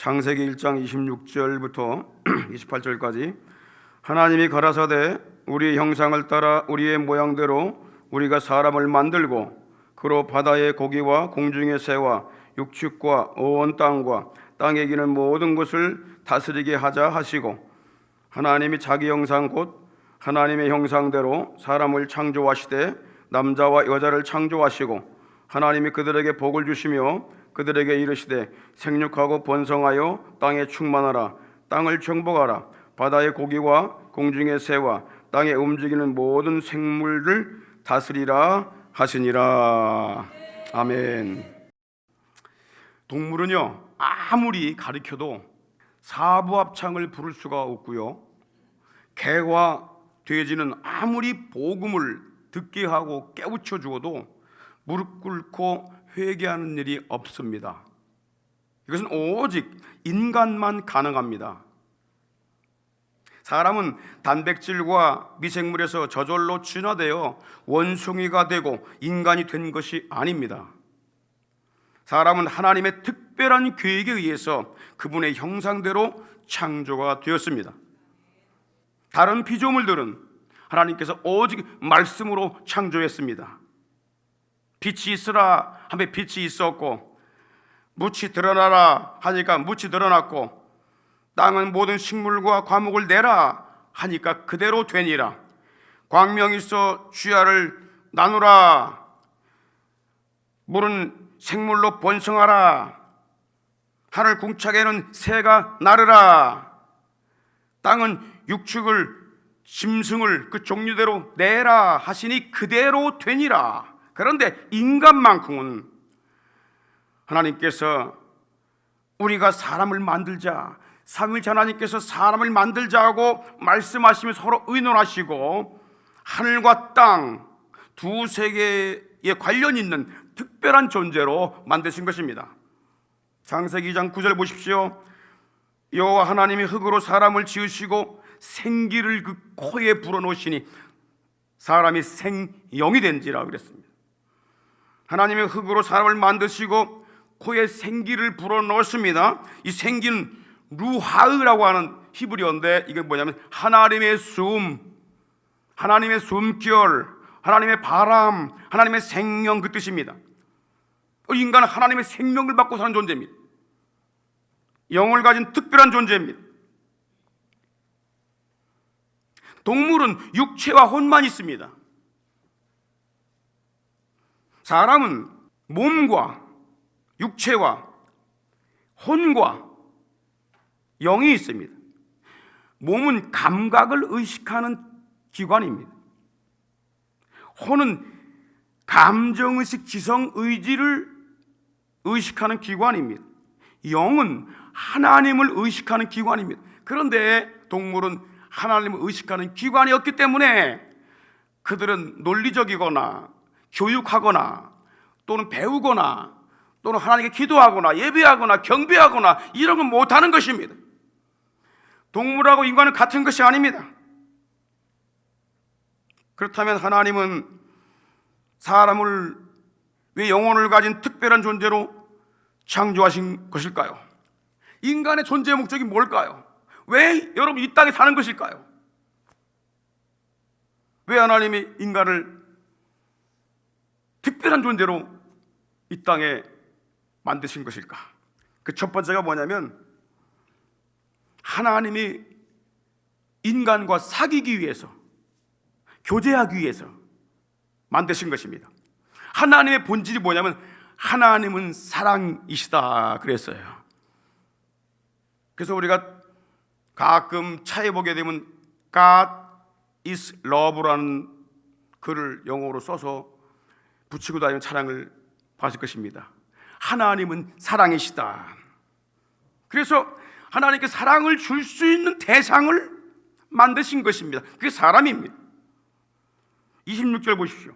창세기 1장 26절부터 28절까지 하나님이 가라사대 우리 형상을 따라 우리의 모양대로 우리가 사람을 만들고 그로 바다의 고기와 공중의 새와 육축과 온 땅과 땅에 기는 모든 것을 다스리게 하자 하시고, 하나님이 자기 형상 곧 하나님의 형상대로 사람을 창조하시되 남자와 여자를 창조하시고, 하나님이 그들에게 복을 주시며 그들에게 이르시되 생육하고 번성하여 땅에 충만하라. 땅을 정복하라. 바다의 고기와 공중의 새와 땅에 움직이는 모든 생물을 다스리라 하시니라. 아멘. 동물은요, 아무리 가르쳐도 사부합창을 부를 수가 없고요, 개와 돼지는 아무리 복음을 듣게 하고 깨우쳐 주어도 무릎 꿇고 회개하는 일이 없습니다. 이것은 오직 인간만 가능합니다. 사람은 단백질과 미생물에서 저절로 진화되어 원숭이가 되고 인간이 된 것이 아닙니다. 사람은 하나님의 특별한 계획에 의해서 그분의 형상대로 창조가 되었습니다. 다른 피조물들은 하나님께서 오직 말씀으로 창조했습니다. 빛이 있으라 하면 빛이 있었고, 묻이 드러나라 하니까 묻이 드러났고, 땅은 모든 식물과 과목을 내라 하니까 그대로 되니라. 광명이 있어 주야를 나누라. 물은 생물로 번성하라. 하늘 궁창에는 새가 나르라. 땅은 육축을 짐승을 그 종류대로 내라 하시니 그대로 되니라. 그런데 인간만큼은 하나님께서 우리가 사람을 만들자, 삼위일체 하나님께서 사람을 만들자 하고 말씀하시며 서로 의논하시고 하늘과 땅 두 세계에 관련 있는 특별한 존재로 만드신 것입니다. 창세기 2장 9절 보십시오. 여호와 하나님이 흙으로 사람을 지으시고 생기를 그 코에 불어넣으시니 사람이 생영이 된지라 그랬습니다. 하나님이 흙으로 사람을 만드시고 코에 생기를 불어넣었습니다. 이 생기는 루하으라고 하는 히브리어인데, 이게 뭐냐면 하나님의 숨, 하나님의 숨결, 하나님의 바람, 하나님의 생명, 그 뜻입니다. 인간은 하나님의 생명을 받고 사는 존재입니다. 영을 가진 특별한 존재입니다. 동물은 육체와 혼만 있습니다. 사람은 몸과 육체와 혼과 영이 있습니다. 몸은 감각을 의식하는 기관입니다. 혼은 감정의식, 지성의지를 의식하는 기관입니다. 영은 하나님을 의식하는 기관입니다. 그런데 동물은 하나님을 의식하는 기관이 없기 때문에 그들은 논리적이거나 교육하거나 또는 배우거나 또는 하나님께 기도하거나 예배하거나 경배하거나 이런 건 못하는 것입니다. 동물하고 인간은 같은 것이 아닙니다. 그렇다면 하나님은 사람을 왜 영혼을 가진 특별한 존재로 창조하신 것일까요? 인간의 존재의 목적이 뭘까요? 왜 여러분 이 땅에 사는 것일까요? 왜 하나님이 인간을 특별한 존재로 이 땅에 만드신 것일까? 그 첫 번째가 뭐냐면, 하나님이 인간과 사귀기 위해서, 교제하기 위해서 만드신 것입니다. 하나님의 본질이 뭐냐면 하나님은 사랑이시다 그랬어요. 그래서 우리가 가끔 차에 보게 되면 God is love라는 글을 영어로 써서 붙이고 다니는 차량을 봤을 것입니다. 하나님은 사랑이시다. 그래서 하나님께 사랑을 줄 수 있는 대상을 만드신 것입니다. 그게 사람입니다. 26절 보십시오.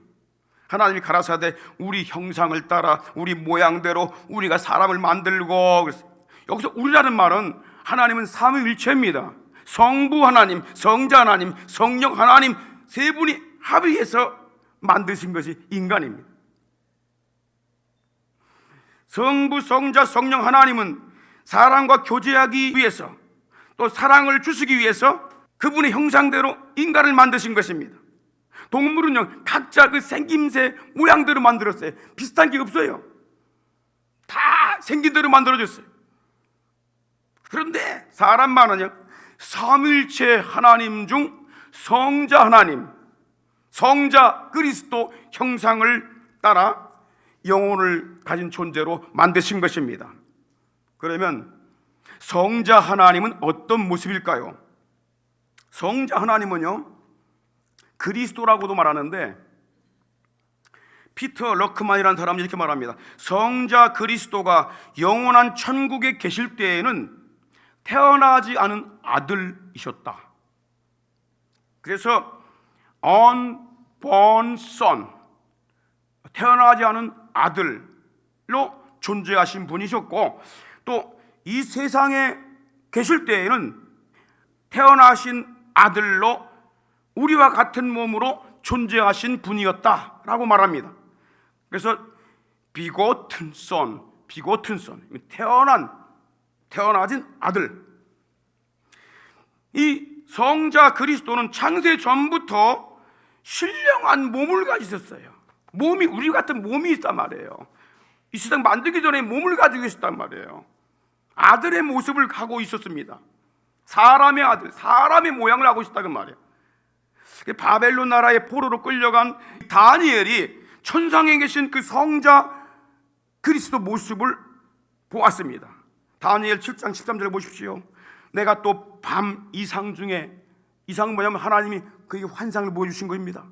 하나님이 가라사대 우리 형상을 따라 우리 모양대로 우리가 사람을 만들고, 여기서 우리라는 말은 하나님은 삼위일체입니다. 성부 하나님, 성자 하나님, 성령 하나님 세 분이 합의해서 만드신 것이 인간입니다. 성부, 성자, 성령 하나님은 사람과 교제하기 위해서, 또 사랑을 주시기 위해서 그분의 형상대로 인간을 만드신 것입니다. 동물은요, 각자 그 생김새 모양대로 만들었어요. 비슷한 게 없어요. 다 생긴 대로 만들어졌어요. 그런데 사람만은요, 삼일체 하나님 중 성자 하나님, 성자 그리스도 형상을 따라 영혼을 가진 존재로 만드신 것입니다. 그러면 성자 하나님은 어떤 모습일까요? 성자 하나님은요, 그리스도라고도 말하는데, 피터 럭크만이라는 사람이 이렇게 말합니다. 성자 그리스도가 영원한 천국에 계실 때에는 태어나지 않은 아들이셨다. 그래서 unborn son, 태어나지 않은 아들로 존재하신 분이셨고, 또 이 세상에 계실 때에는 태어나신 아들로 우리와 같은 몸으로 존재하신 분이었다라고 말합니다. 그래서 begotten son, 태어나진 아들. 이 성자 그리스도는 창세 전부터 신령한 몸을 가지셨어요. 몸이 우리 같은 몸이 있단 말이에요. 이 세상 만들기 전에 몸을 가지고 있었단 말이에요. 아들의 모습을 갖고 있었습니다. 사람의 아들, 사람의 모양을 하고 있었다는 말이에요. 바벨론 나라의 포로로 끌려간 다니엘이 천상에 계신 그 성자 그리스도 모습을 보았습니다. 다니엘 7장 13절 보십시오. 내가 또 밤 이상 중에, 이상은 뭐냐면 하나님이 그에게 환상을 보여주신 겁니다.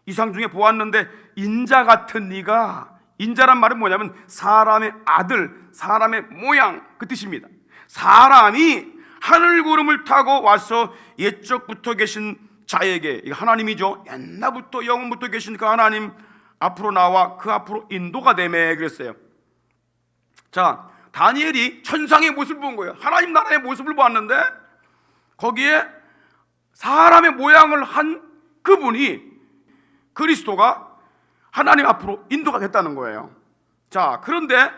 이상 중에 보았는데 인자 같은 네가, 인자란 말은 뭐냐면 사람의 아들, 사람의 모양, 그 뜻입니다. 사람이 하늘 구름을 타고 와서 옛적부터 계신 자에게, 하나님이죠, 옛날부터 영원부터 계신 그 하나님 앞으로 나와 그 앞으로 인도가 되매 그랬어요. 자, 다니엘이 천상의 모습을 본 거예요. 하나님 나라의 모습을 보았는데 거기에 사람의 모양을 한 그분이, 그리스도가 하나님 앞으로 인도가 됐다는 거예요. 자, 그런데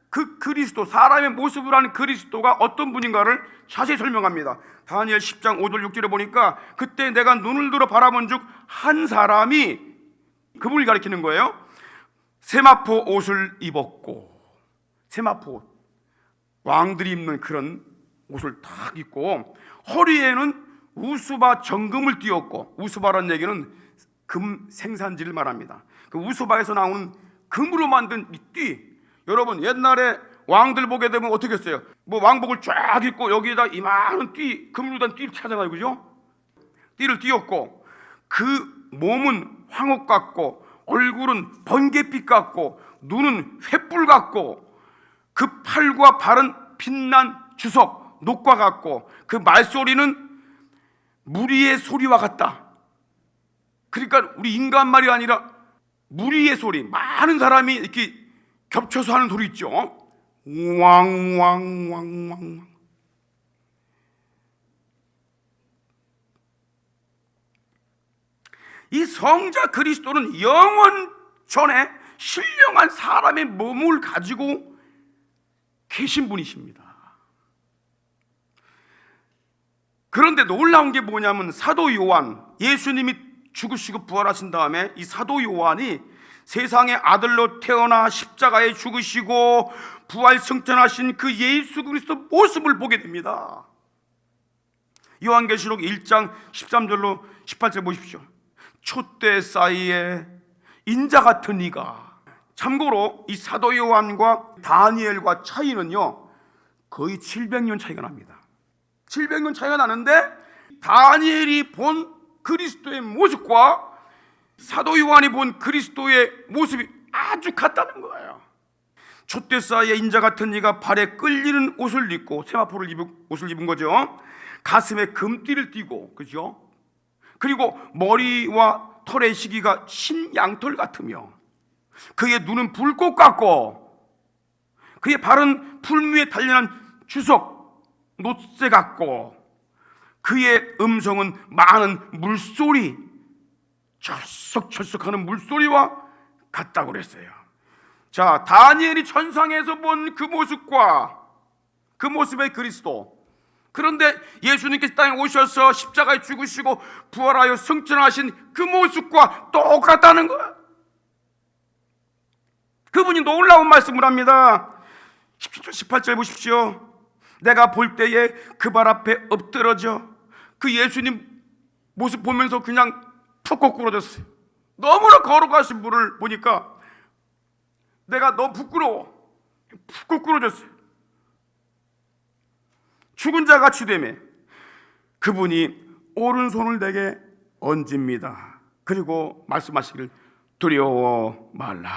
그 그리스도, 사람의 모습을 한 그리스도가 어떤 분인가를 자세히 설명합니다. 다니엘 10장 5절 6절에 보니까 그때 내가 눈을 들어 바라본 즉 한 사람이, 그분을 가리키는 거예요. 세마포 옷을 입었고, 세마포 옷, 왕들이 입는 그런 옷을 딱 입고 허리에는 우수바 정금을 띄었고, 우수바라는 얘기는 금 생산지를 말합니다. 그 우수바에서 나오는 금으로 만든 이 띠, 여러분 옛날에 왕들 보게 되면 어떻게 했어요? 뭐 왕복을 쫙 입고 여기에다 이만한 띠, 금으로 된 띠를 찾아가요, 그죠? 띠를 띄었고, 그 몸은 황옥 같고, 얼굴은 번갯빛 같고, 눈은 횃불 같고, 그 팔과 발은 빛난 주석, 녹과 같고, 그 말소리는 무리의 소리와 같다. 그러니까 우리 인간 말이 아니라 무리의 소리, 많은 사람이 이렇게 겹쳐서 하는 소리 있죠. 왕왕왕왕. 이 성자 그리스도는 영원 전에 신령한 사람의 몸을 가지고 계신 분이십니다. 그런데 놀라운 게 뭐냐면 사도 요한, 예수님이 죽으시고 부활하신 다음에 이 사도 요한이 세상의 아들로 태어나 십자가에 죽으시고 부활 승천하신 그 예수 그리스도 모습을 보게 됩니다. 요한계시록 1장 13절로 18절 보십시오. 촛대 사이에 인자 같은 이가. 참고로 이 사도 요한과 다니엘과 차이는요 거의 700년 차이가 납니다. 700년 차이가 나는데 다니엘이 본 그리스도의 모습과 사도 요한이 본 그리스도의 모습이 아주 같다는 거예요. 촛대 사이에 인자 같은 이가 발에 끌리는 옷을 입고, 세마포를 입은 옷을 입은 거죠. 가슴에 금띠를 띠고, 그죠? 그리고 머리와 털의 시기가 신양털 같으며, 그의 눈은 불꽃 같고, 그의 발은 풀무에 단련한 주석 놋새 같고, 그의 음성은 많은 물소리, 철썩철썩하는 물소리와 같다고 그랬어요. 자, 다니엘이 천상에서 본 그 모습과 그 모습의 그리스도. 그런데 예수님께서 땅에 오셔서 십자가에 죽으시고 부활하여 승천하신 그 모습과 똑같다는 거야. 그분이 놀라운 말씀을 합니다. 18절 보십시오. 내가 볼 때에 그 발 앞에 엎드러져 그 예수님 모습 보면서 그냥 푹 거꾸러졌어요. 너무나 거룩하신 분을 보니까 내가 너무 부끄러워. 푹 거꾸러졌어요. 죽은 자 같이 되매 그분이 오른손을 내게 얹습니다. 그리고 말씀하시기를 두려워 말라.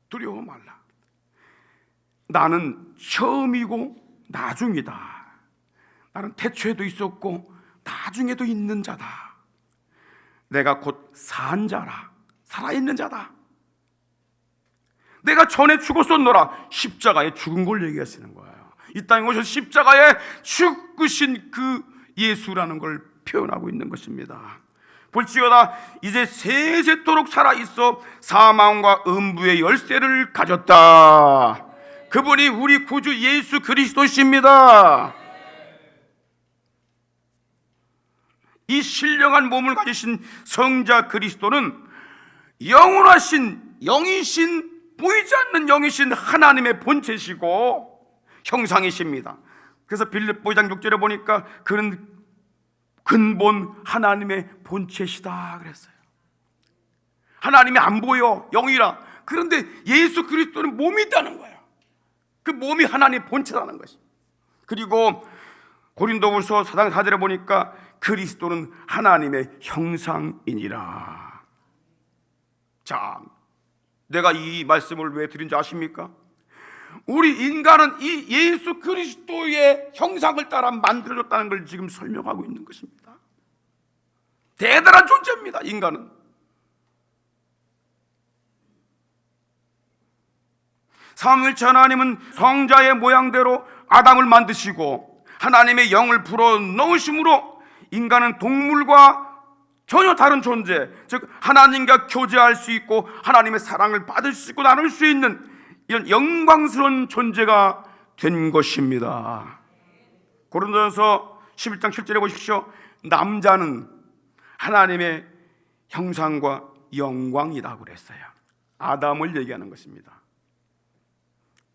두려워 말라. 나는 처음이고 나중이다. 나는 태초에도 있었고 나중에도 있는 자다. 내가 곧 산 자라. 살아있는 자다. 내가 전에 죽었었노라. 십자가에 죽은 걸 얘기하시는 거예요. 이 땅에 오셔서 십자가에 죽으신 그 예수라는 걸 표현하고 있는 것입니다. 볼지어다 이제 세세토록 살아있어 사망과 음부의 열쇠를 가졌다. 그분이 우리 구주 예수 그리스도십니다. 이 신령한 몸을 가지신 성자 그리스도는 영원하신 영이신 보이지 않는 영이신 하나님의 본체시고 형상이십니다. 그래서 빌립보 2장 6절에 보니까 그는 근본 하나님의 본체시다 그랬어요. 하나님이 안 보여 영이라. 그런데 예수 그리스도는 몸이 있다는 거예요. 그 몸이 하나님의 본체라는 것입니다. 그리고 고린도후서 4장 4절에 보니까 그리스도는 하나님의 형상이니라. 자, 내가 이 말씀을 왜 드린지 아십니까? 우리 인간은 이 예수 그리스도의 형상을 따라 만들어졌다는 걸 지금 설명하고 있는 것입니다. 대단한 존재입니다. 인간은. 삼위일체 하나님은 성자의 모양대로 아담을 만드시고 하나님의 영을 불어넣으심으로 인간은 동물과 전혀 다른 존재, 즉 하나님과 교제할 수 있고 하나님의 사랑을 받을 수 있고 나눌 수 있는 이런 영광스러운 존재가 된 것입니다. 고린도전서 11장 7절에 보십시오. 남자는 하나님의 형상과 영광이라고 그랬어요. 아담을 얘기하는 것입니다.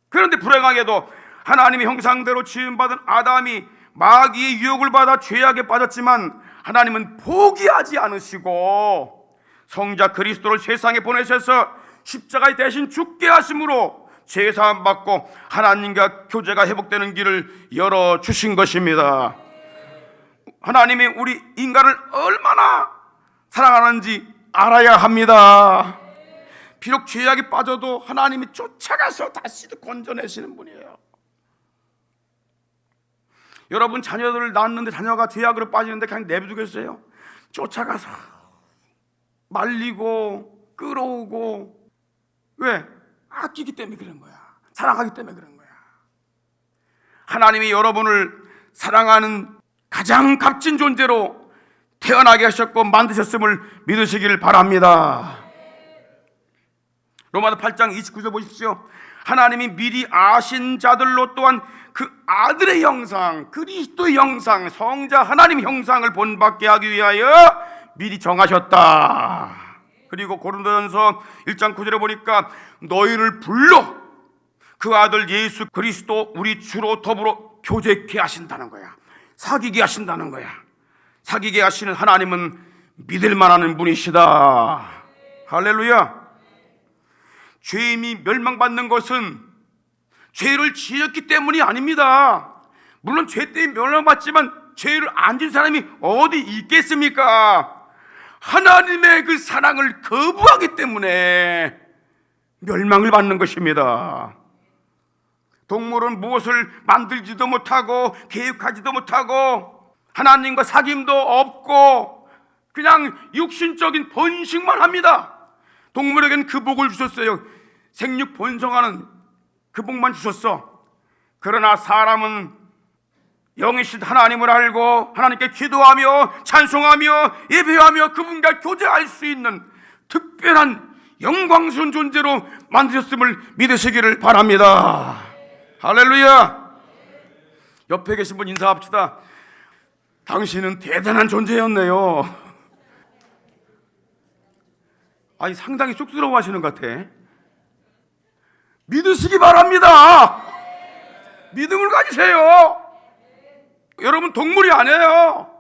그런데 불행하게도 하나님의 형상대로 지음받은 아담이 마귀의 유혹을 받아 죄악에 빠졌지만 하나님은 포기하지 않으시고 성자 그리스도를 세상에 보내셔서 십자가에 대신 죽게 하심으로 죄사함 받고 하나님과 교제가 회복되는 길을 열어주신 것입니다. 하나님이 우리 인간을 얼마나 사랑하는지 알아야 합니다. 비록 죄악에 빠져도 하나님이 쫓아가서 다시 건져내시는 분이에요. 여러분 자녀들을 낳았는데 자녀가 죄악으로 빠지는데 그냥 내버두겠어요? 쫓아가서 말리고 끌어오고. 왜? 아끼기 때문에 그런 거야. 사랑하기 때문에 그런 거야. 하나님이 여러분을 사랑하는 가장 값진 존재로 태어나게 하셨고 만드셨음을 믿으시기를 바랍니다. 로마서 8장 29절 보십시오. 하나님이 미리 아신 자들로 또한 그 아들의 형상, 그리스도의 형상, 성자 하나님 형상을 본받게 하기 위하여 미리 정하셨다. 그리고 고린도전서 1장 9절에 보니까 너희를 불러 그 아들 예수 그리스도 우리 주로 더불어 교제케 하신다는 거야. 사귀게 하신다는 거야. 사귀게 하시는 하나님은 믿을 만한 분이시다. 할렐루야. 죄인이 멸망받는 것은 죄를 지었기 때문이 아닙니다. 물론 죄 때문에 멸망받지만 죄를 안 지은 사람이 어디 있겠습니까? 하나님의 그 사랑을 거부하기 때문에 멸망을 받는 것입니다. 동물은 무엇을 만들지도 못하고 계획하지도 못하고 하나님과 사귐도 없고 그냥 육신적인 번식만 합니다. 동물에게는 그 복을 주셨어요. 생육 번성하는 그 복만 주셨어. 그러나 사람은 영이신 하나님을 알고 하나님께 기도하며 찬송하며 예배하며 그분과 교제할 수 있는 특별한 영광스러운 존재로 만드셨음을 믿으시기를 바랍니다. 할렐루야. 옆에 계신 분 인사합시다. 당신은 대단한 존재였네요. 아니, 상당히 쑥스러워 하시는 것 같아. 믿으시기 바랍니다. 믿음을 가지세요. 여러분 동물이 아니에요.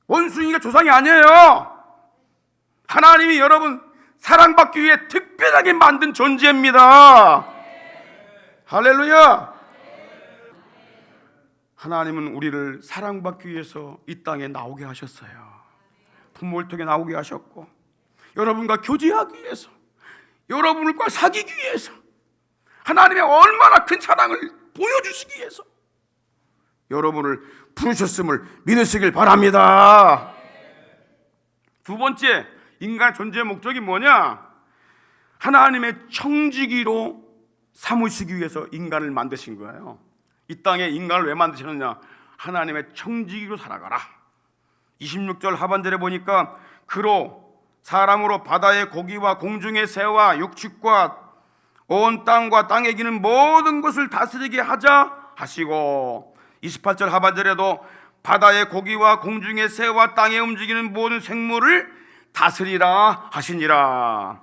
원숭이가 조상이 아니에요. 하나님이 여러분 사랑받기 위해 특별하게 만든 존재입니다. 할렐루야. 하나님은 우리를 사랑받기 위해서 이 땅에 나오게 하셨어요. 부모를 통해 나오게 하셨고, 여러분과 교제하기 위해서, 여러분과 사귀기 위해서, 하나님의 얼마나 큰 사랑을 보여주시기 위해서 여러분을 부르셨음을 믿으시길 바랍니다. 두 번째, 인간의 존재의 목적이 뭐냐? 하나님의 청지기로 삼으시기 위해서 인간을 만드신 거예요. 이 땅에 인간을 왜 만드셨느냐? 하나님의 청지기로 살아가라. 26절 하반절에 보니까 그로 사람으로 바다의 고기와 공중의 새와 육축과 온 땅과 땅에 기는 모든 것을 다스리게 하자 하시고, 28절 하반절에도 바다의 고기와 공중의 새와 땅에 움직이는 모든 생물을 다스리라 하시니라.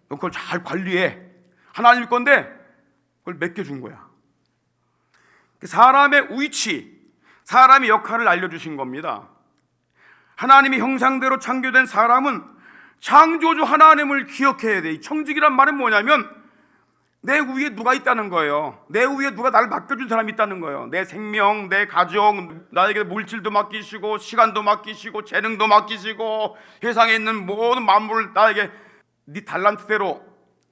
너 그걸 잘 관리해. 하나님 건데 그걸 맡겨준 거야. 사람의 위치, 사람의 역할을 알려주신 겁니다. 하나님의 형상대로 창조된 사람은 창조주 하나님을 기억해야 돼. 이 청지기란 말은 뭐냐면 내 위에 누가 있다는 거예요. 내 위에 누가 나를 맡겨준 사람이 있다는 거예요. 내 생명, 내 가족, 나에게 물질도 맡기시고 시간도 맡기시고 재능도 맡기시고 세상에 있는 모든 만물을 나에게 네 달란트대로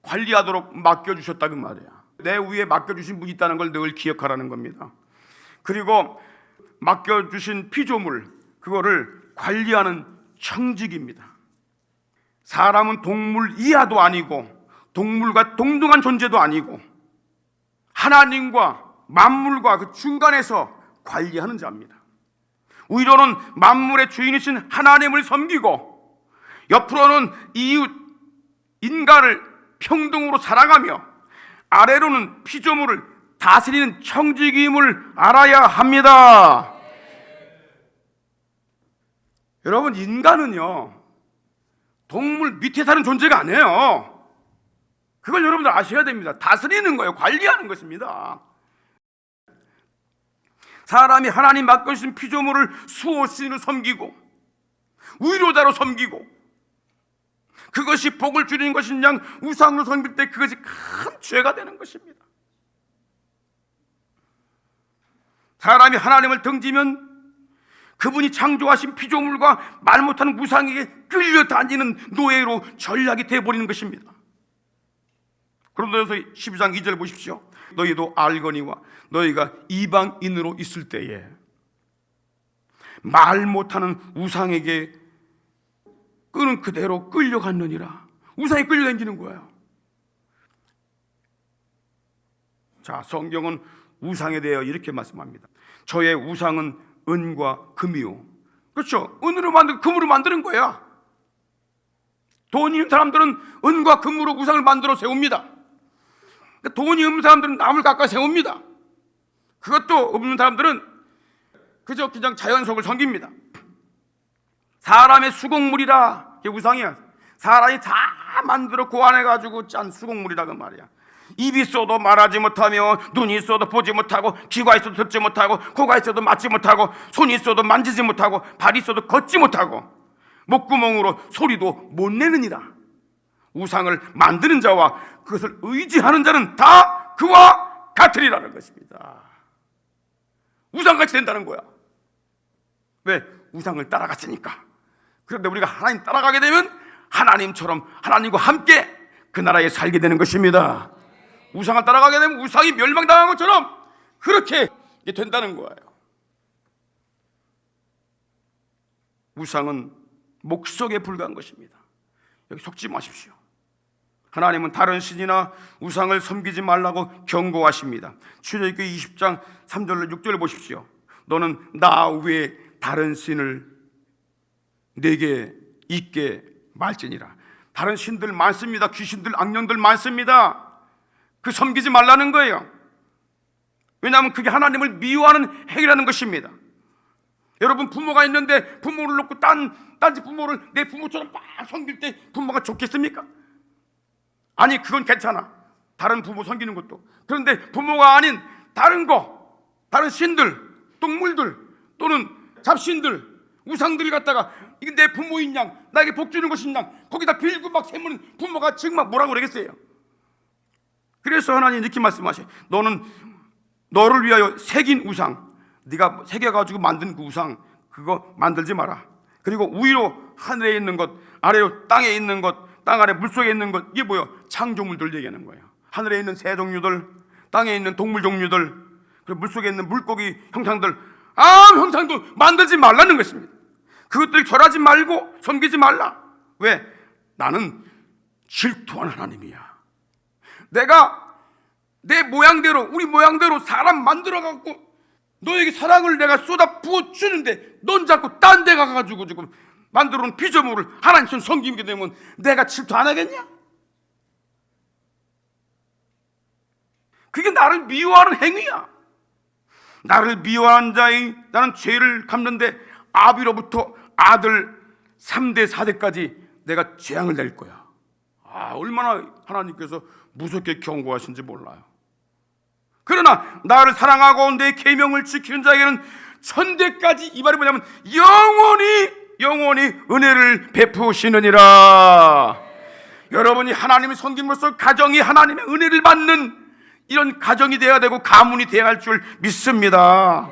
관리하도록 맡겨주셨다 그 말이야. 내 위에 맡겨주신 분이 있다는 걸 늘 기억하라는 겁니다. 그리고 맡겨주신 피조물, 그거를 관리하는 청지기입니다. 사람은 동물 이하도 아니고 동물과 동등한 존재도 아니고 하나님과 만물과 그 중간에서 관리하는 자입니다. 위로는 만물의 주인이신 하나님을 섬기고 옆으로는 이웃 인간을 평등으로 사랑하며 아래로는 피조물을 다스리는 청지기임을 알아야 합니다. 여러분, 인간은요 동물 밑에 사는 존재가 아니에요. 그걸 여러분들 아셔야 됩니다. 다스리는 거예요. 관리하는 것입니다. 사람이 하나님 맡겨주신 피조물을 수호신으로 섬기고 위로자로 섬기고 그것이 복을 주는 것인 양 우상으로 섬길 때 그것이 큰 죄가 되는 것입니다. 사람이 하나님을 등지면 그분이 창조하신 피조물과 말 못하는 우상에게 끌려다니는 노예로 전락이 되어버리는 것입니다. 그런데서 12장 2절 보십시오. 너희도 알거니와 너희가 이방인으로 있을 때에 말 못하는 우상에게 끄는 그대로 끌려갔느니라. 우상에 끌려다니는 거예요. 자, 성경은 우상에 대해 이렇게 말씀합니다. 저의 우상은 은과 금이요. 그렇죠. 은으로 만들고 금으로 만드는 거야. 돈이 있는 사람들은 은과 금으로 우상을 만들어 세웁니다. 돈이 없는 사람들은 나무를 깎아 세웁니다. 그것도 없는 사람들은 그저 그냥 자연석을 섬깁니다. 사람의 수공물이라, 이게 우상이야. 사람이 다 만들어 고안해가지고 짠 수공물이라 그 말이야. 입이 있어도 말하지 못하며 눈이 있어도 보지 못하고 귀가 있어도 듣지 못하고 코가 있어도 맡지 못하고 손이 있어도 만지지 못하고 발이 있어도 걷지 못하고 목구멍으로 소리도 못 내느니라. 우상을 만드는 자와 그것을 의지하는 자는 다 그와 같으리라는 것입니다. 우상같이 된다는 거야. 왜? 우상을 따라갔으니까. 그런데 우리가 하나님 따라가게 되면 하나님처럼 하나님과 함께 그 나라에 살게 되는 것입니다. 우상을 따라가게 되면 우상이 멸망당한 것처럼 그렇게 된다는 거예요. 우상은 목석에 불과한 것입니다. 여기 속지 마십시오. 하나님은 다른 신이나 우상을 섬기지 말라고 경고하십니다. 출애굽기 20장 3절로 6절을 보십시오. 너는 나 외에 다른 신을 내게 있게 말지니라. 다른 신들 많습니다. 귀신들, 악령들 많습니다. 그 섬기지 말라는 거예요. 왜냐하면 그게 하나님을 미워하는 행위라는 것입니다. 여러분, 부모가 있는데 부모를 놓고 딴지 부모를 내 부모처럼 막 섬길 때 부모가 좋겠습니까? 아니, 그건 괜찮아, 다른 부모 섬기는 것도. 그런데 부모가 아닌 다른 신들, 동물들 또는 잡신들, 우상들을 갖다가 이게 내 부모인 양, 나에게 복 주는 것인 양 거기다 빌고 막 세무는 부모가 정말 뭐라고 그러겠어요? 그래서 하나님 이렇게 말씀하셔요. 너는 너를 위하여 새긴 우상, 네가 새겨가지고 만든 그 우상, 그거 만들지 마라. 그리고 위로 하늘에 있는 것, 아래로 땅에 있는 것, 땅 아래 물속에 있는 것, 이게 뭐예요? 창조물들 얘기하는 거예요. 하늘에 있는 새 종류들, 땅에 있는 동물 종류들, 그리고 물속에 있는 물고기 형상들, 아무 형상도 만들지 말라는 것입니다. 그것들이 절하지 말고 섬기지 말라. 왜? 나는 질투하는 하나님이야. 내가 내 모양대로, 우리 모양대로 사람 만들어갖고 너에게 사랑을 내가 쏟아 부어주는데 넌 자꾸 딴 데 가가지고 지금 만들어놓은 피조물을 하나님처럼 섬기게 되면 내가 질투 안 하겠냐? 그게 나를 미워하는 행위야. 나를 미워하는 자의, 나는 죄를 갚는데 아비로부터 아들 3대 4대까지 내가 재앙을 낼 거야. 얼마나 하나님께서 무섭게 경고하신지 몰라요. 그러나 나를 사랑하고 내 계명을 지키는 자에게는 천대까지, 이 말이 뭐냐면 영원히 은혜를 베푸시느니라. 여러분이 하나님을 섬김으로써 가정이 하나님의 은혜를 받는 이런 가정이 되어야 되고 가문이 되어야 할 줄 믿습니다.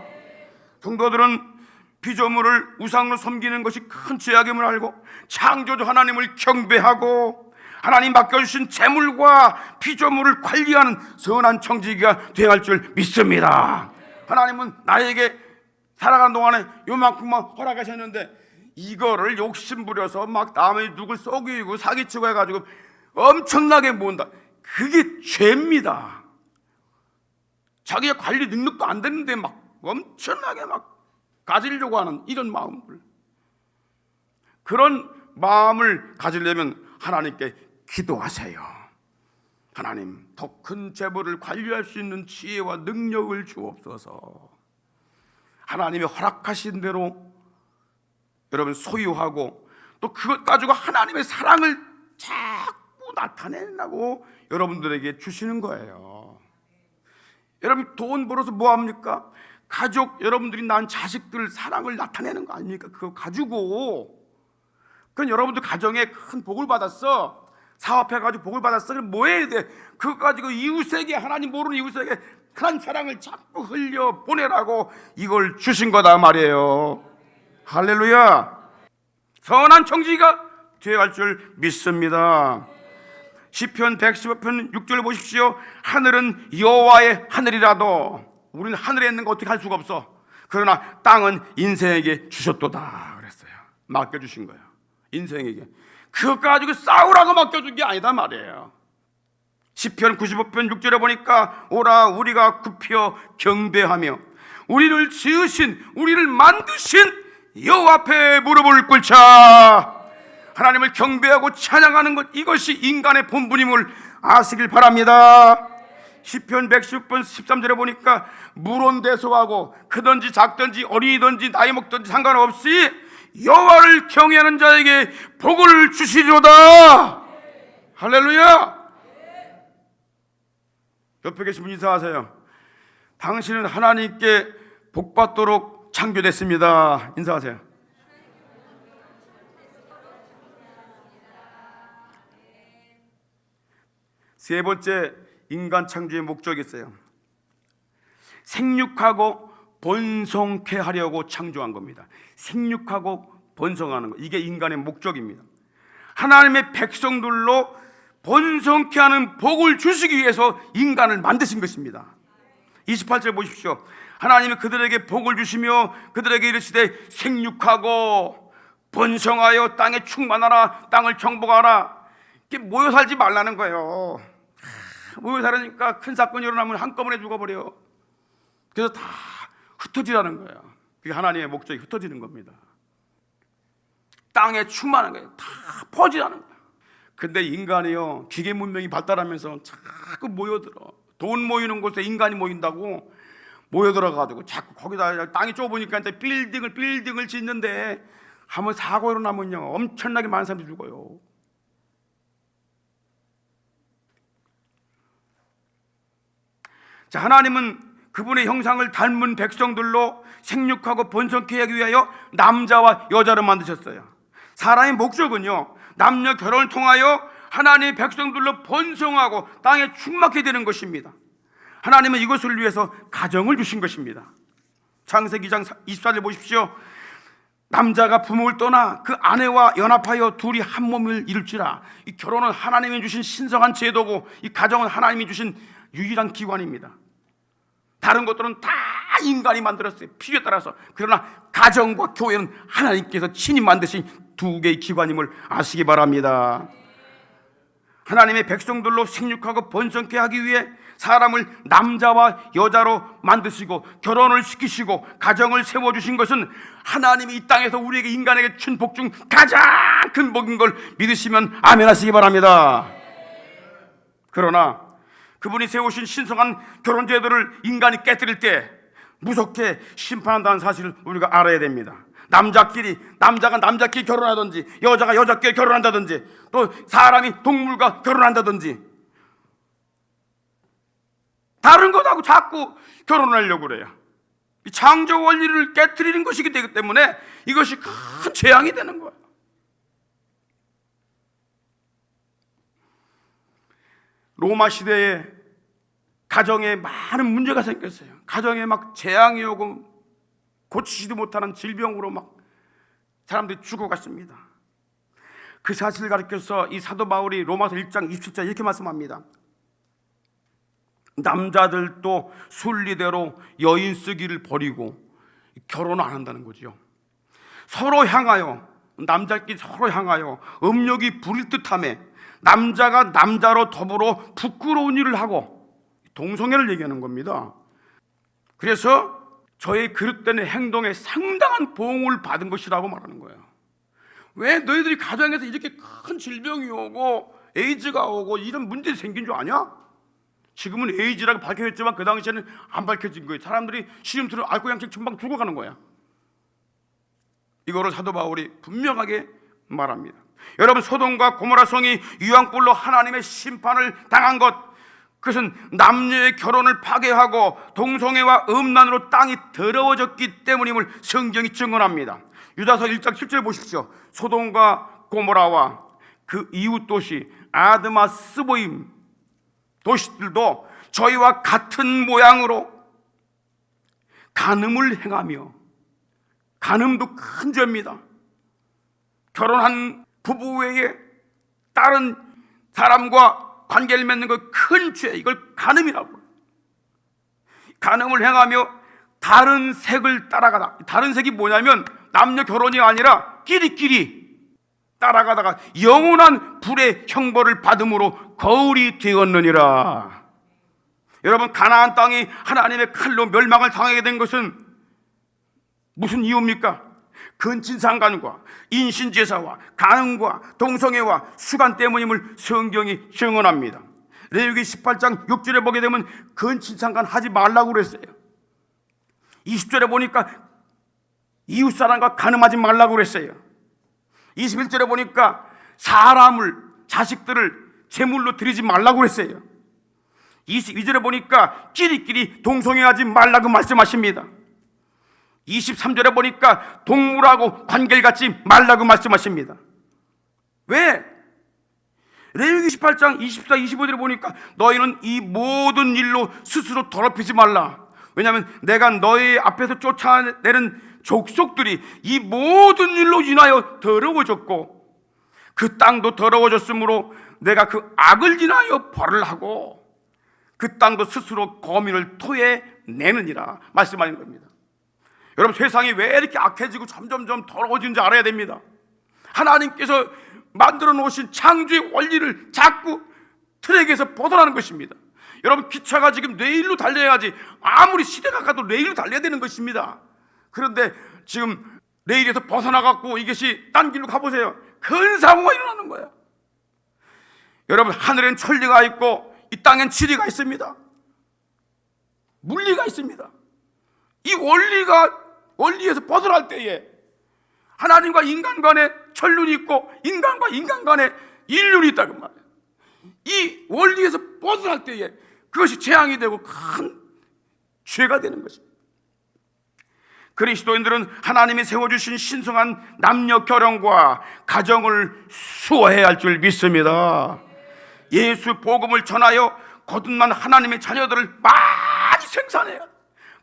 성도들은 피조물을 우상으로 섬기는 것이 큰 죄악임을 알고 창조주 하나님을 경배하고 하나님 맡겨주신 재물과 피조물을 관리하는 선한 청지기가 되어야 할 줄 믿습니다. 하나님은 나에게 살아가는 동안에 요만큼만 허락하셨는데 이거를 욕심부려서 막 남의 누굴 속이고 사기치고 해가지고 엄청나게 모은다. 그게 죄입니다. 자기의 관리 능력도 안 되는데 막 엄청나게 막 가지려고 하는 이런 마음들, 그런 마음을 가지려면 하나님께 기도하세요. 하나님, 더 큰 재물을 관리할 수 있는 지혜와 능력을 주옵소서. 하나님이 허락하신 대로 여러분 소유하고 또 그것 가지고 하나님의 사랑을 자꾸 나타내려고 여러분들에게 주시는 거예요. 여러분, 돈 벌어서 뭐 합니까? 가족, 여러분들이 낳은 자식들 사랑을 나타내는 거 아닙니까? 그거 가지고. 그럼 여러분들 가정에 큰 복을 받았어, 사업해가지고 복을 받았어. 그럼 뭐 해야 돼? 그거 가지고 이웃에게, 하나님 모르는 이웃에게 큰 사랑을 자꾸 흘려 보내라고 이걸 주신 거다 말이에요. 할렐루야. 선한 청지기가 되어갈 줄 믿습니다. 시편 115편 6절 보십시오. 하늘은 여호와의 하늘이라도, 우리는 하늘에 있는 거 어떻게 할 수가 없어. 그러나 땅은 인생에게 주셨도다 그랬어요. 맡겨주신 거예요. 인생에게. 그것 가지고 싸우라고 맡겨준 게 아니다 말이에요. 시편 95편 6절에 보니까 오라 우리가 굽혀 경배하며 우리를 지으신, 우리를 만드신 여호와 앞에 무릎을 꿇자. 하나님을 경배하고 찬양하는 것, 이것이 인간의 본분임을 아시길 바랍니다. 시편 110편 13절에 보니까 물온대소하고 크든지 작든지 어린이든지 나이 먹든지 상관없이 여호와를 경외하는 자에게 복을 주시리로다. 할렐루야. 옆에 계신 분 인사하세요. 당신은 하나님께 복받도록 창조됐습니다. 인사하세요. 세 번째 인간 창조의 목적이 있어요. 생육하고 번성케 하려고 창조한 겁니다. 생육하고 번성하는 것, 이게 인간의 목적입니다. 하나님의 백성들로 번성케 하는 복을 주시기 위해서 인간을 만드신 것입니다. 28절 보십시오. 하나님이 그들에게 복을 주시며 그들에게 이르시되 생육하고 번성하여 땅에 충만하라, 땅을 정복하라. 이렇게 모여 살지 말라는 거예요. 모여 살으니까 큰 사건이 일어나면 한꺼번에 죽어버려. 그래서 다 흩어지라는 거예요. 그게 하나님의 목적이 흩어지는 겁니다. 땅에 충만한 거예요. 다 퍼지라는 거예요. 근데 인간이요, 기계 문명이 발달하면서 자꾸 모여들어. 돈 모이는 곳에 인간이 모인다고 모여들어가지고 자꾸 거기다 땅이 좁으니까 이제 빌딩을 짓는데 한번 사고로 나면요 엄청나게 많은 사람들이 죽어요. 자, 하나님은 그분의 형상을 닮은 백성들로 생육하고 번성케 하기 위하여 남자와 여자를 만드셨어요. 사람의 목적은요 남녀 결혼을 통하여 하나님의 백성들로 번성하고 땅에 충만케 되는 것입니다. 하나님은 이것을 위해서 가정을 주신 것입니다. 창세기 2장 24절 보십시오. 남자가 부모를 떠나 그 아내와 연합하여 둘이 한 몸을 이룰지라. 이 결혼은 하나님이 주신 신성한 제도고 이 가정은 하나님이 주신 유일한 기관입니다. 다른 것들은 다 인간이 만들었어요, 필요에 따라서. 그러나 가정과 교회는 하나님께서 친히 만드신 두 개의 기관임을 아시기 바랍니다. 하나님의 백성들로 생육하고 번성케 하기 위해 사람을 남자와 여자로 만드시고 결혼을 시키시고 가정을 세워주신 것은 하나님이 이 땅에서 우리에게 인간에게 준 복 중 가장 큰 복인 걸 믿으시면 아멘 하시기 바랍니다. 그러나 그분이 세우신 신성한 결혼제도를 인간이 깨뜨릴 때 무섭게 심판한다는 사실을 우리가 알아야 됩니다. 남자가 남자끼리 결혼하든지 여자가 여자끼리 결혼한다든지 또 사람이 동물과 결혼한다든지 다른 것하고 자꾸 결혼하려고 그래요. 창조 원리를 깨트리는 것이기 때문에 이것이 큰 재앙이 되는 거예요. 로마 시대에 가정에 많은 문제가 생겼어요. 가정에 막 재앙이 오고 고치지도 못하는 질병으로 막 사람들이 죽어갔습니다. 그 사실을 가리켜서 이 사도 바울이 로마서 1장 27절 이렇게 말씀합니다. 남자들도 순리대로 여인 쓰기를 버리고 결혼 안 한다는 거죠. 서로 향하여, 남자끼리 서로 향하여 음욕이 부릴 듯하며 남자가 남자로 더불어 부끄러운 일을 하고 동성애를 얘기하는 겁니다. 그래서 저의 그릇된 행동에 상당한 보응을 받은 것이라고 말하는 거예요. 왜 너희들이 가정에서 이렇게 큰 질병이 오고 에이즈가 오고 이런 문제가 생긴 줄 아냐? 지금은 에이즈라고 밝혀졌지만 그 당시에는 안 밝혀진 거예요. 사람들이 시름틀을 앓고 양식 금방 죽어가는 거야. 이거를 사도 바울이 분명하게 말합니다. 여러분, 소돔과 고모라 성이 유황불로 하나님의 심판을 당한 것, 그것은 남녀의 결혼을 파괴하고 동성애와 음란으로 땅이 더러워졌기 때문임을 성경이 증언합니다. 유다서 1장 10절에 보십시오. 소돔과 고모라와 그 이웃 도시 아드마 스보임 도시들도 저희와 같은 모양으로 간음을 행하며, 간음도 큰 죄입니다. 결혼한 부부 외에 다른 사람과 관계를 맺는 것 큰 죄, 이걸 간음이라고. 간음을 행하며 다른 색을 따라가다. 다른 색이 뭐냐면 남녀 결혼이 아니라 끼리끼리 따라가다가 영원한 불의 형벌을 받음으로 거울이 되었느니라. 여러분, 가나안 땅이 하나님의 칼로 멸망을 당하게 된 것은 무슨 이유입니까? 근친상간과 인신제사와 간음과 동성애와 수간 때문임을 성경이 증언합니다. 레위기 18장 6절에 보게 되면 근친상간 하지 말라고 그랬어요. 20절에 보니까 이웃사람과 간음하지 말라고 그랬어요. 21절에 보니까 사람을, 자식들을 제물로 드리지 말라고 그랬어요. 22절에 보니까 끼리끼리 동성애하지 말라고 말씀하십니다. 23절에 보니까 동물하고 관계를 갖지 말라고 말씀하십니다. 왜? 레위기 18장 24, 25절에 보니까 너희는 이 모든 일로 스스로 더럽히지 말라. 왜냐하면 내가 너희 앞에서 쫓아내는 족속들이 이 모든 일로 인하여 더러워졌고 그 땅도 더러워졌으므로 내가 그 악을 인하여 벌을 하고 그 땅도 스스로 거민을 토해내느니라 말씀하는 겁니다. 여러분, 세상이 왜 이렇게 악해지고 점점점 더러워지는지 알아야 됩니다. 하나님께서 만들어 놓으신 창조의 원리를 자꾸 트랙에서 벗어나는 것입니다. 여러분, 기차가 지금 레일로 달려야지, 아무리 시대가 가도 레일로 달려야 되는 것입니다. 그런데 지금 레일에서 벗어나갖고 이것이 딴 길로 가보세요. 큰 사고가 일어나는 거예요. 여러분, 하늘엔 천리가 있고 이 땅엔 지리가 있습니다. 물리가 있습니다. 이 원리에서 벗어날 때에 하나님과 인간 간에 천륜이 있고 인간과 인간 간에 인륜이 있다고 말이에요. 이 원리에서 벗어날 때에 그것이 재앙이 되고 큰 죄가 되는 것입니다. 그리스도인들은 하나님이 세워주신 신성한 남녀 결혼과 가정을 수호해야 할 줄 믿습니다. 예수 복음을 전하여 거듭난 하나님의 자녀들을 많이 생산해야.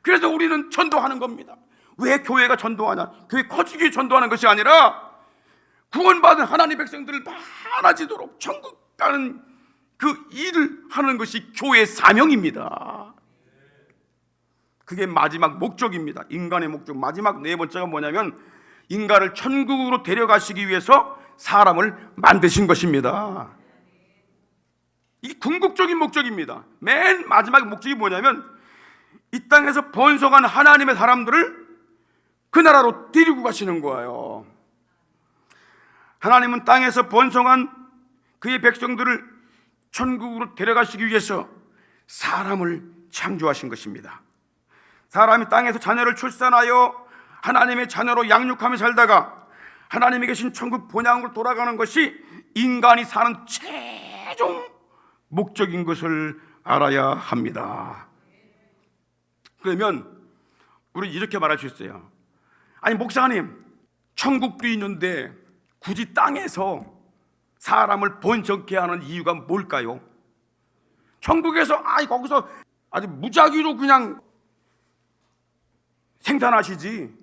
그래서 우리는 전도하는 겁니다. 왜 교회가 전도하냐? 교회 커지기 위해 전도하는 것이 아니라 구원받은 하나님의 백성들을 많아지도록 천국 가는 그 일을 하는 것이 교회의 사명입니다. 그게 마지막 목적입니다. 인간의 목적. 마지막 네 번째가 뭐냐면 인간을 천국으로 데려가시기 위해서 사람을 만드신 것입니다. 이 궁극적인 목적입니다. 맨 마지막 목적이 뭐냐면 이 땅에서 번성한 하나님의 사람들을 그 나라로 데리고 가시는 거예요. 하나님은 땅에서 번성한 그의 백성들을 천국으로 데려가시기 위해서 사람을 창조하신 것입니다. 사람이 땅에서 자녀를 출산하여 하나님의 자녀로 양육하며 살다가 하나님이 계신 천국 본향으로 돌아가는 것이 인간이 사는 최종 목적인 것을 알아야 합니다. 그러면 우리 이렇게 말할 수 있어요. 아니 목사님, 천국도 있는데 굳이 땅에서 사람을 번성케 하는 이유가 뭘까요? 천국에서 거기서 아주 무작위로 그냥 생산하시지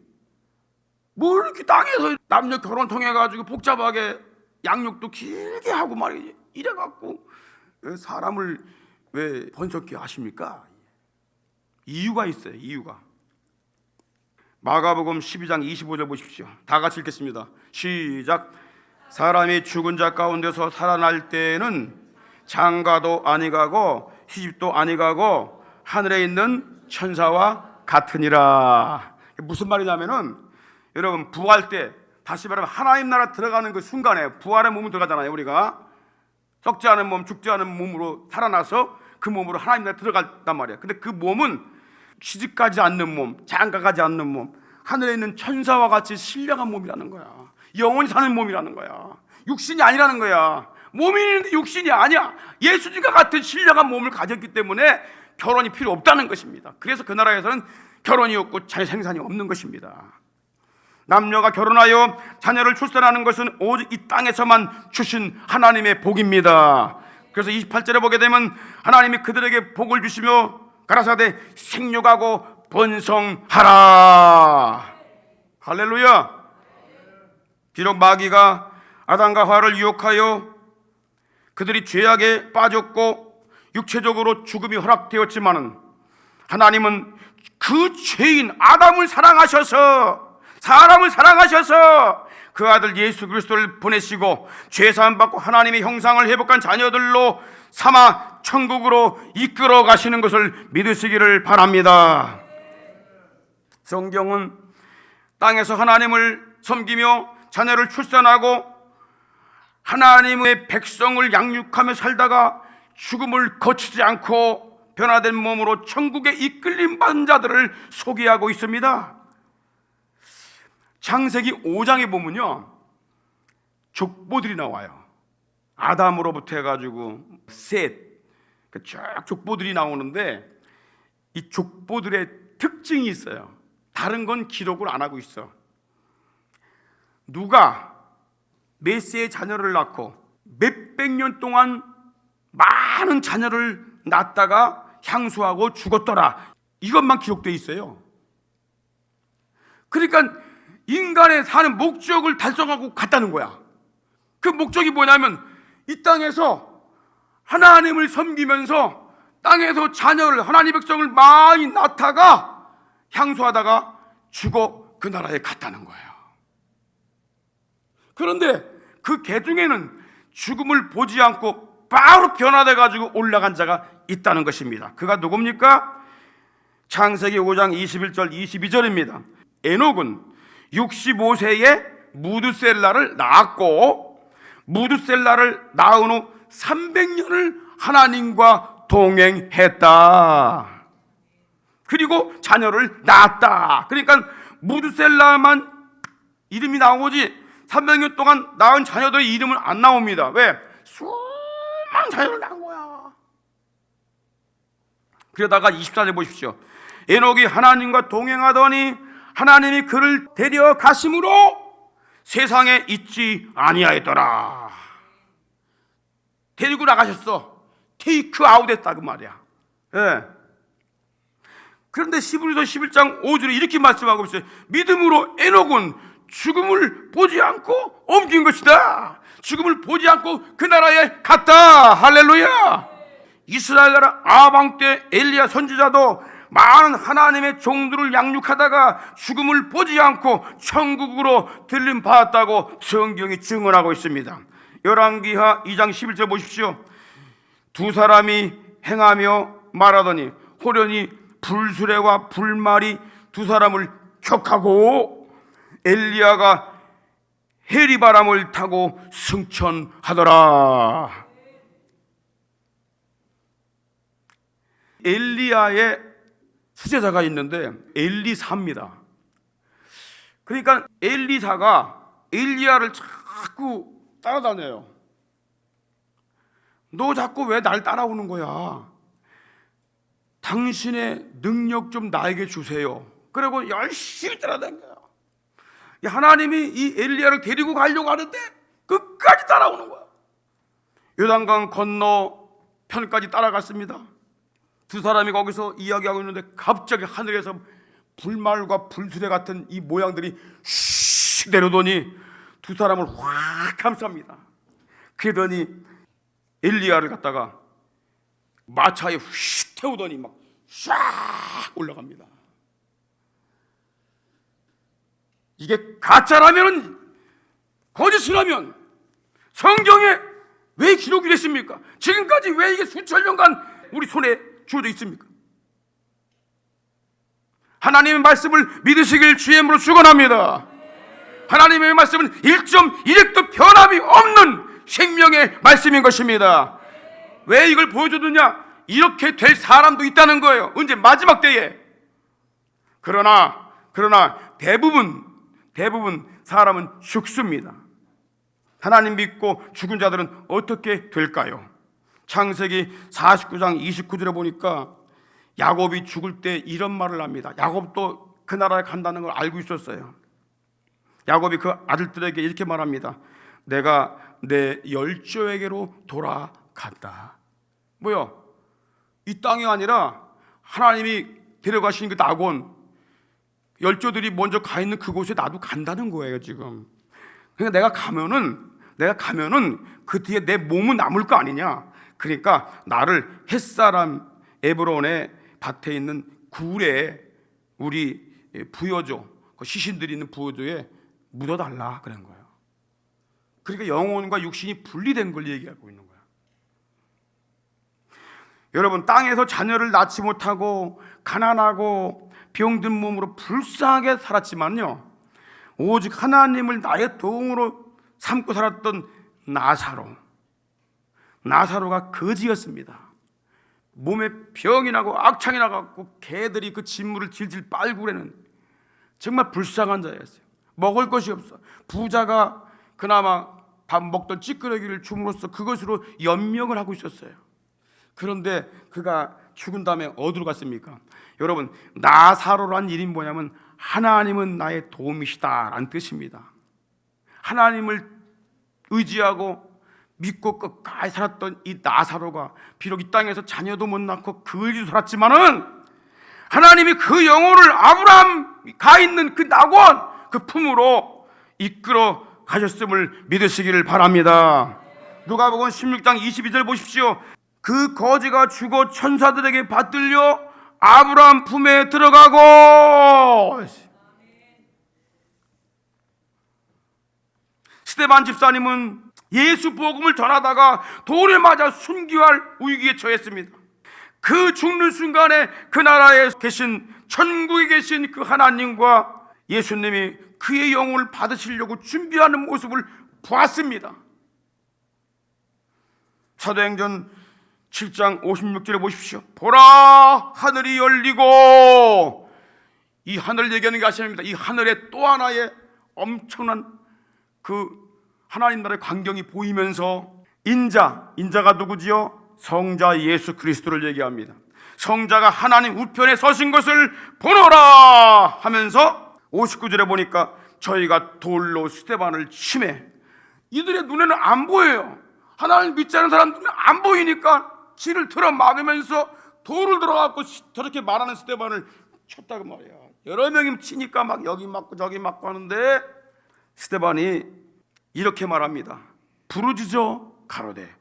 뭘 이렇게 땅에서 남녀 결혼 통해 가지고 복잡하게 양육도 길게 하고 말이지 이래 갖고 사람을 왜 번성케 하십니까? 이유가 있어요. 이유가. 마가복음 12장 25절 보십시오. 다 같이 읽겠습니다. 시작. 사람이 죽은 자 가운데서 살아날 때에는 장가도 아니 가고 시집도 아니 가고 하늘에 있는 천사와 같으니라. 무슨 말이냐면은 여러분 부활 때 다시 말하면 하나님 나라 들어가는 그 순간에 부활의 몸으로 들어가잖아요. 우리가 썩지 않은 몸, 죽지 않은 몸으로 살아나서 그 몸으로 하나님 나라에 들어갔단 말이에요. 근데 그 몸은 시집가지 않는 몸, 장가가지 않는 몸, 하늘에 있는 천사와 같이 신령한 몸이라는 거야. 영원히 사는 몸이라는 거야. 육신이 아니라는 거야. 몸이 있는데 육신이 아니야. 예수님과 같은 신령한 몸을 가졌기 때문에 결혼이 필요 없다는 것입니다. 그래서 그 나라에서는 결혼이 없고 자녀 생산이 없는 것입니다. 남녀가 결혼하여 자녀를 출산하는 것은 오직 이 땅에서만 주신 하나님의 복입니다. 그래서 28절에 보게 되면 하나님이 그들에게 복을 주시며 가라사대 생육하고 번성하라. 할렐루야. 비록 마귀가 아담과 하와를 유혹하여 그들이 죄악에 빠졌고 육체적으로 죽음이 허락되었지만은 하나님은 그 죄인 아담을 사랑하셔서 사람을 사랑하셔서 그 아들 예수 그리스도를 보내시고 죄사함 받고 하나님의 형상을 회복한 자녀들로 삼아 천국으로 이끌어 가시는 것을 믿으시기를 바랍니다. 성경은 땅에서 하나님을 섬기며 자녀를 출산하고 하나님의 백성을 양육하며 살다가 죽음을 거치지 않고 변화된 몸으로 천국에 이끌림 받은 자들을 소개하고 있습니다. 창세기 5장에 보면요 족보들이 나와요. 아담으로부터 해가지고 셋, 쭉 족보들이 나오는데 이 족보들의 특징이 있어요. 다른 건 기록을 안 하고 있어. 누가 메시의 자녀를 낳고 몇백 년 동안 많은 자녀를 낳다가 향수하고 죽었더라, 이것만 기록되어 있어요. 그러니까 인간의 사는 목적을 달성하고 갔다는 거야. 그 목적이 뭐냐면 이 땅에서 하나님을 섬기면서 땅에서 자녀를, 하나님의 백성을 많이 낳다가 향수하다가 죽어 그 나라에 갔다는 거예요. 그런데 그 개중에는 죽음을 보지 않고 바로 변화돼 가지고 올라간 자가 있다는 것입니다. 그가 누굽니까? 창세기 5장 21절 22절입니다. 에녹은 65세에 무드셀라를 낳았고 무드셀라를 낳은 후 300년을 하나님과 동행했다. 그리고 자녀를 낳았다. 그러니까 무드셀라만 이름이 나오지 300년 동안 낳은 자녀들의 이름은 안 나옵니다. 왜? 수많은 자녀를 낳은 거야. 그러다가 24절 보십시오. 에녹이 하나님과 동행하더니 하나님이 그를 데려가심으로 세상에 있지 아니하였더라. 데리고 나가셨어. 테이크 아웃했다 그 말이야. 예. 그런데 히브리서 11장 5절에 이렇게 말씀하고 있어요. 믿음으로 에녹은 죽음을 보지 않고 옮긴 것이다. 죽음을 보지 않고 그 나라에 갔다. 할렐루야. 이스라엘 나라 아방 때 엘리야 선지자도 많은 하나님의 종들을 양육하다가 죽음을 보지 않고 천국으로 들림 받았다고 성경이 증언하고 있습니다. 열왕기하 2장 11절 보십시오. 두 사람이 행하며 말하더니 호련히 불수레와 불말이 두 사람을 격하고 엘리야가 해리바람을 타고 승천하더라. 엘리야의 수제자가 있는데 엘리사입니다. 그러니까 엘리사가 엘리야를 자꾸 따라다녀요. 너 자꾸 왜 날 따라오는 거야? 당신의 능력 좀 나에게 주세요. 그리고 열심히 따라다녀요. 하나님이 이 엘리야를 데리고 가려고 하는데 끝까지 따라오는 거야. 요단강 건너 편까지 따라갔습니다. 두 사람이 거기서 이야기하고 있는데 갑자기 하늘에서 불말과 불수레 같은 이 모양들이 슉 내려오더니 두 사람을 확 감쌉니다. 그러더니 엘리야를 갖다가 마차에 휙 태우더니 막 쫙 올라갑니다. 이게 가짜라면, 거짓이라면 성경에 왜 기록이 됐습니까? 지금까지 왜 이게 수천 년간 우리 손에 주어져 있습니까? 하나님의 말씀을 믿으시길 주의 이름으로 축원합니다. 하나님의 말씀은 1.1핵도 변함이 없는 생명의 말씀인 것입니다. 왜 이걸 보여주느냐? 이렇게 될 사람도 있다는 거예요. 언제? 마지막 때에. 그러나 대부분 사람은 죽습니다. 하나님 믿고 죽은 자들은 어떻게 될까요? 창세기 49장 29절에 보니까 야곱이 죽을 때 이런 말을 합니다. 야곱도 그 나라에 간다는 걸 알고 있었어요. 야곱이 그 아들들에게 이렇게 말합니다. 내가 내 열조에게로 돌아간다. 뭐요? 이 땅이 아니라 하나님이 데려가신 그 낙원, 열조들이 먼저 가 있는 그곳에 나도 간다는 거예요 지금. 그러니까 내가 가면은 그 뒤에 내 몸은 남을 거 아니냐. 그러니까 나를 햇사람 에브론의 밭에 있는 굴에 우리 부여조, 그 시신들이 있는 부여조에 묻어달라 그런 거예요. 그러니까 영혼과 육신이 분리된 걸 얘기하고 있는 거예요. 여러분, 땅에서 자녀를 낳지 못하고 가난하고 병든 몸으로 불쌍하게 살았지만요, 오직 하나님을 나의 도움으로 삼고 살았던 나사로가 거지였습니다. 몸에 병이 나고 악창이 나갖고 개들이 그 진물을 질질 빨고 그래는 정말 불쌍한 자였어요. 먹을 것이 없어. 부자가 그나마 밥 먹던 찌끄러기를 줌으로써 그것으로 연명을 하고 있었어요. 그런데 그가 죽은 다음에 어디로 갔습니까? 여러분, 나사로란 일이 뭐냐면 하나님은 나의 도움이시다라는 뜻입니다. 하나님을 의지하고 믿고 끝까지 살았던 이 나사로가 비록 이 땅에서 자녀도 못 낳고 거지로 살았지만은 하나님이 그 영혼을 아브라함 가 있는 그 낙원 그 품으로 이끌어 가셨음을 믿으시기를 바랍니다. 누가복음 16장 22절 보십시오. 그 거지가 죽어 천사들에게 받들려 아브라함 품에 들어가고. 스데반 집사님은 예수 복음을 전하다가 돌에 맞아 순교할 위기에 처했습니다. 그 죽는 순간에 그 나라에 계신, 천국에 계신 그 하나님과 예수님이 그의 영혼을 받으시려고 준비하는 모습을 보았습니다. 사도행전 7장 56절에 보십시오. 보라, 하늘이 열리고, 이 하늘을 얘기하는 게 아십니까? 이 하늘에 또 하나의 엄청난 그 하나님 나라의 광경이 보이면서 인자가 누구지요? 성자 예수 그리스도를 얘기합니다. 성자가 하나님 우편에 서신 것을 보노라 하면서 59절에 보니까 저희가 돌로 스데반을 치매, 이들의 눈에는 안 보여요. 하나님 믿지 않는 사람들은 안 보이니까 치를 틀어 막으면서 돌을 들어갖고 저렇게 말하는 스데반을 쳤다고 말이야. 여러 명이 치니까 막 여기 맞고 저기 맞고 하는데 스데반이 이렇게 말합니다. 부르짖어 가로되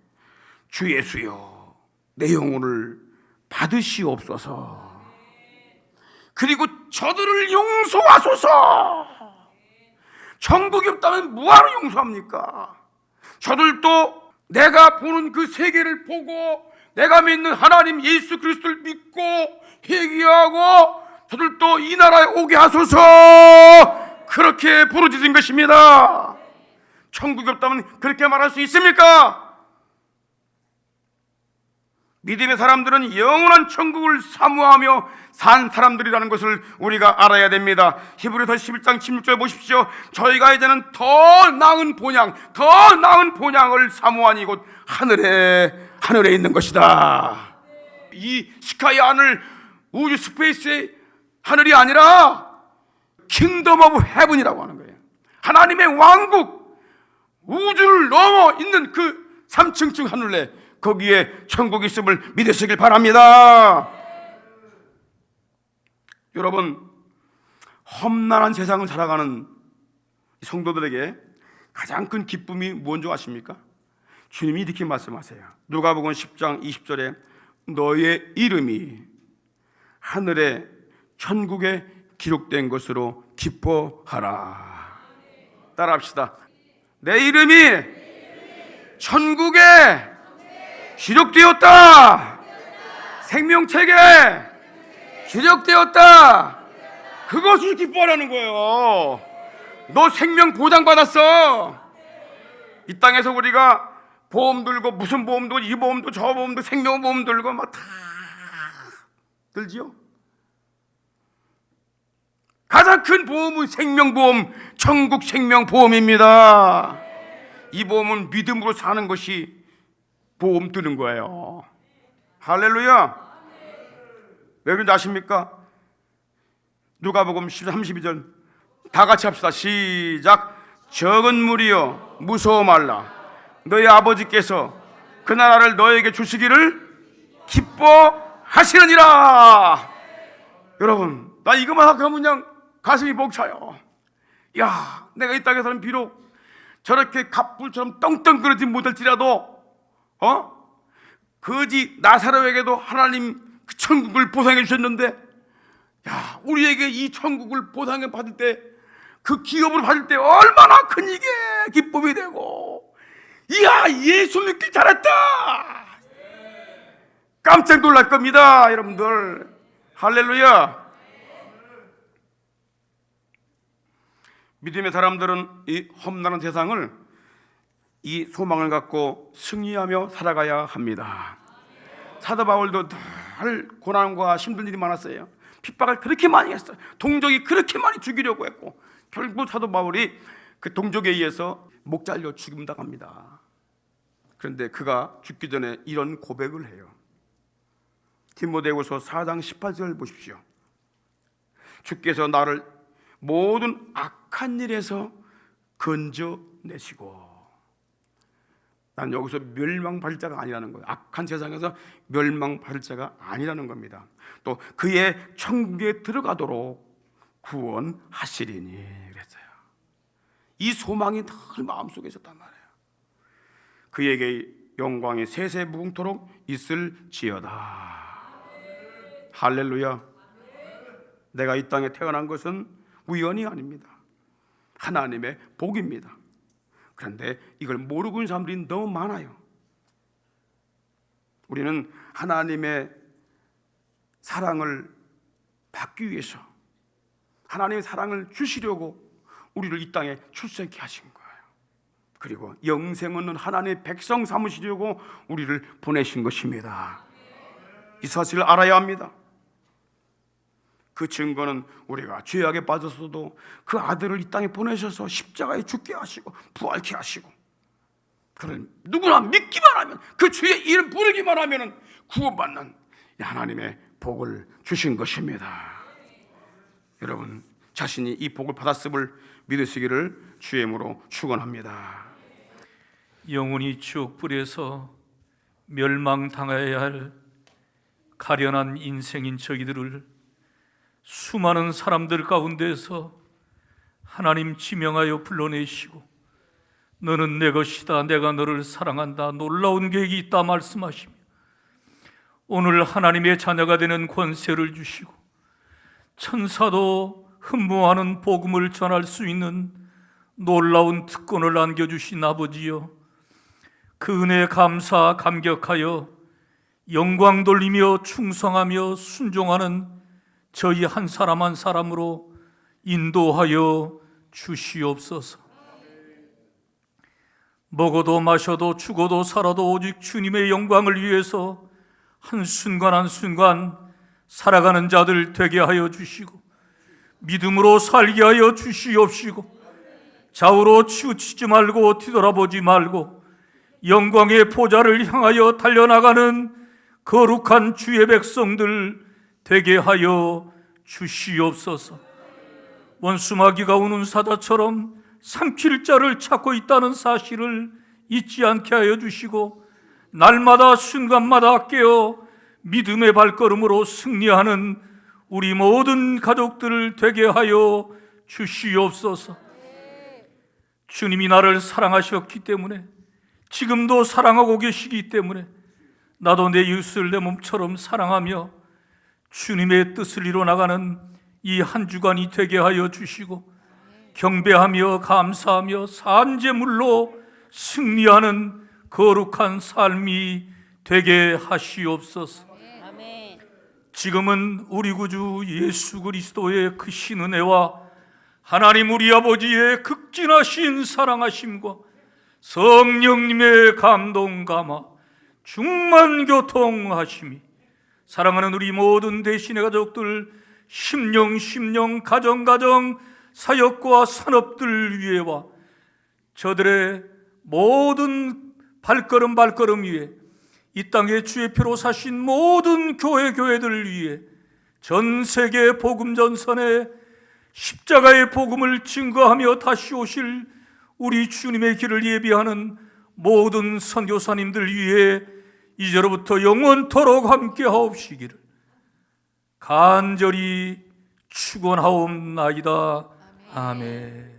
주 예수여 내 영혼을 받으시옵소서. 그리고 저들을 용서하소서. 천국이 없다면 뭐하러 용서합니까? 저들도 내가 보는 그 세계를 보고 내가 믿는 하나님 예수 그리스도를 믿고 회개하고 저들도 이 나라에 오게 하소서. 그렇게 부르짖은 것입니다. 천국이 없다면 그렇게 말할 수 있습니까? 믿음의 사람들은 영원한 천국을 사모하며 산 사람들이라는 것을 우리가 알아야 됩니다. 히브리서 11장 16절 보십시오. 저희가 이제는 더 나은 본향을 사모하니 곧 하늘에 있는 것이다. 이 스카이 하늘, 우주 스페이스의 하늘이 아니라 킹덤 오브 헤븐이라고 하는 거예요. 하나님의 왕국, 우주를 넘어 있는 그 3층층 하늘에 거기에 천국이 있음을 믿으시길 바랍니다. 여러분, 험난한 세상을 살아가는 성도들에게 가장 큰 기쁨이 뭔지 아십니까? 주님이 이렇게 말씀하세요. 누가복음 10장 20절에 너의 이름이 하늘의 천국에 기록된 것으로 기뻐하라. 따라합시다. 내 이름이 천국에 기록되었다. 생명책에 기록되었다. 그것을 기뻐하라는 거예요. 너 생명 보장받았어. 이 땅에서 우리가 보험 들고 무슨 보험도 이 보험도 저 보험도 생명보험 들고 막 다 들지요. 가장 큰 보험은 생명보험, 천국 생명보험입니다. 이 보험은 믿음으로 사는 것이 보험 드는 거예요. 할렐루야. 왜 그런지 아십니까? 누가복음 32절 다 같이 합시다. 시작. 적은 무리여 무서워 말라. 너희 아버지께서 그 나라를 너에게 주시기를 기뻐하시느니라. 여러분, 나 이것만 하면 그냥 가슴이 벅차요. 야, 내가 이 땅에서는 비록 저렇게 갑불처럼 떵떵거리지 못할지라도 거지 나사로에게도 하나님 그 천국을 보상해 주셨는데, 야, 우리에게 이 천국을 보상해 받을 때, 그 기업을 받을 때 얼마나 큰 이게 기쁨이 되고, 이야, 예수 믿기 잘했다, 깜짝 놀랄 겁니다, 여러분들. 할렐루야. 믿음의 사람들은 이 험난한 세상을 이 소망을 갖고 승리하며 살아가야 합니다. 사도 바울도 늘 고난과 힘든 일이 많았어요. 핍박을 그렇게 많이 했어요. 동족이 그렇게 많이 죽이려고 했고, 결국 사도 바울이 그 동족에 의해서 목 잘려 죽임당합니다. 그런데 그가 죽기 전에 이런 고백을 해요. 디모데후서 4장 18절 보십시오. 주께서 나를 모든 악한 일에서 건져내시고, 난 여기서 멸망받을 자가 아니라는 거예요. 악한 세상에서 멸망받을 자가 아니라는 겁니다. 또 그의 천국에 들어가도록 구원하시리니 그랬어요. 이 소망이 늘 마음속에 있었단 말이에요. 그에게 영광이 세세무궁토록 있을지어다. 할렐루야. 내가 이 땅에 태어난 것은 우연이 아닙니다. 하나님의 복입니다. 그런데 이걸 모르고 있는 사람들이 너무 많아요. 우리는 하나님의 사랑을 받기 위해서, 하나님의 사랑을 주시려고 우리를 이 땅에 출생케 하신 거예요. 그리고 영생 없는 하나님의 백성 삼으시려고 우리를 보내신 것입니다. 이 사실을 알아야 합니다. 그 증거는 우리가 죄악에 빠졌어도 그 아들을 이 땅에 보내셔서 십자가에 죽게 하시고 부활케 하시고, 그를 누구나 믿기만 하면, 그 주의 이름 부르기만 하면 구원받는 하나님의 복을 주신 것입니다. 여러분 자신이 이 복을 받았음을 믿으시기를 주의 이름으로 축원합니다. 영혼이 지옥불에서 멸망당해야 할 가련한 인생인 저희들을 수많은 사람들 가운데서 하나님 지명하여 불러내시고 너는 내 것이다, 내가 너를 사랑한다, 놀라운 계획이 있다 말씀하시며 오늘 하나님의 자녀가 되는 권세를 주시고 천사도 흠모하는 복음을 전할 수 있는 놀라운 특권을 안겨주신 아버지여, 그 은혜에 감사 감격하여 영광 돌리며 충성하며 순종하는 저희 한 사람 한 사람으로 인도하여 주시옵소서. 먹어도 마셔도 죽어도 살아도 오직 주님의 영광을 위해서 한순간 한순간 살아가는 자들 되게 하여 주시고 믿음으로 살게 하여 주시옵시고 좌우로 치우치지 말고 뒤돌아보지 말고 영광의 보좌를 향하여 달려나가는 거룩한 주의 백성들 되게 하여 주시옵소서. 원수마귀가 우는 사자처럼 삼킬 자를 찾고 있다는 사실을 잊지 않게 하여 주시고 날마다 순간마다 깨어 믿음의 발걸음으로 승리하는 우리 모든 가족들을 되게 하여 주시옵소서. 주님이 나를 사랑하셨기 때문에, 지금도 사랑하고 계시기 때문에 나도 내 이웃을 내 몸처럼 사랑하며 주님의 뜻을 이뤄나가는 이 한 주간이 되게 하여 주시고 경배하며 감사하며 산재물로 승리하는 거룩한 삶이 되게 하시옵소서. 지금은 우리 구주 예수 그리스도의 크신 은혜와 하나님 우리 아버지의 극진하신 사랑하심과 성령님의 감동 감화 충만 교통하심이 사랑하는 우리 모든 대신의 가족들 심령 가정 사역과 산업들 위에와 저들의 모든 발걸음 위에 이 땅에 주의 피로 사신 모든 교회들 위에 전 세계 복음 전선에 십자가의 복음을 증거하며 다시 오실 우리 주님의 길을 예비하는 모든 선교사님들 위해 이제로부터 영원토록 함께 하옵시기를 간절히 축원하옵나이다. 아멘.